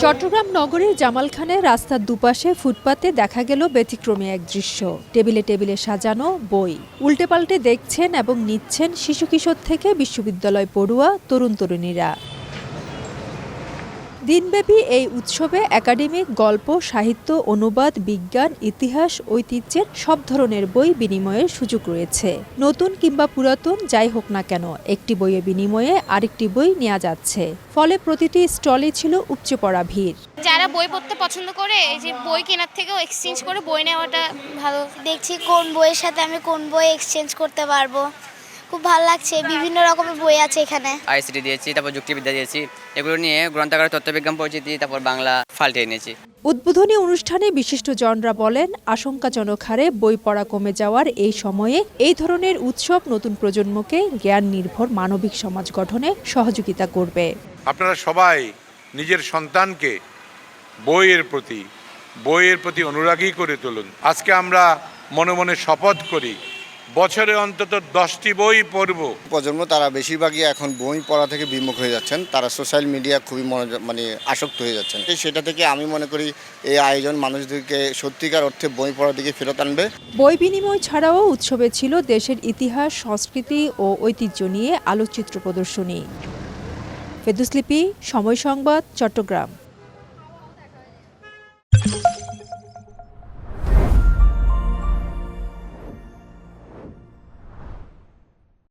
চট্টগ্রাম নগরীর জামালখানে রাস্তার দুপাশে ফুটপাতে দেখা গেল ব্যতিক্রমী এক দৃশ্য। টেবিলে টেবিলে সাজানো বই, উল্টে পাল্টে দেখছেন এবং নিচ্ছেন শিশু কিশোর থেকে বিশ্ববিদ্যালয় পড়ুয়া তরুণ তরুণীরা। দিনব্যাপী এই উৎসবে একাডেমিক, গল্প, সাহিত্য, অনুবাদ, বিজ্ঞান, ইতিহাস, ঐতিহ্যের সব ধরনের বই বিনিময়ের সুযোগ রয়েছে। নতুন কিংবা পুরাতন যাই হোক না কেন, একটি বইয়ের বিনিময়ে আরেকটি বই নেওয়া যাচ্ছে। ফলে প্রতিটি স্টলে ছিল উপচে পড়া ভিড়। যারা বই পড়তে পছন্দ করে এই যে বই কেনার থেকেও এক্সচেঞ্জ করে বই নেওয়াটা ভালো। দেখছি কোন বইয়ের সাথে আমি কোন বই এক্সচেঞ্জ করতে পারবো। খুব ভালো লাগছে, বিভিন্ন রকমের বই আছে এখানে। আইসিটি দিয়েছি, তারপর যুক্তিবিদ্যা দিয়েছি, এগুলো নিয়ে গ্রন্থাগারের তত্ত্ববিজ্ঞান পরিচিতি, তারপর বাংলা ফাল্টে এনেছি। উদ্বোধনী অনুষ্ঠানে বিশিষ্টজনরা বলেন, আশঙ্কাজনক হারে বই পড়া কমে যাওয়ার এই সময়ে এই ধরনের উৎসব নতুন প্রজন্মকে জ্ঞান নির্ভর মানবিক সমাজ গঠনে সহযোগিতা করবে। আপনারা সবাই নিজের সন্তানকে বইয়ের প্রতি অনুরাগী করে তুলুন। আজকে আমরা মনে মনে শপথ করি বছরে অন্তত 10টি বই পড়ব। প্রজন্ম তারা বেশিরভাগই এখন বই পড়া থেকে বিমুখ হয়ে যাচ্ছেন, তারা সোশ্যাল মিডিয়া খুবই আসক্ত হয়ে যাচ্ছেন। সেটা থেকে আমি মনে করি এই আয়োজন মানুষদেরকে সত্যিকার অর্থে বই পড়ার দিকে ফেরত আনবে। বই বিনিময় ছাড়াও উৎসবে ছিল দেশের ইতিহাস, সংস্কৃতি ও ঐতিহ্য নিয়ে আলোকচিত্র প্রদর্শনী। ফেরদৌস লিপি, সময় সংবাদ, চট্টগ্রাম।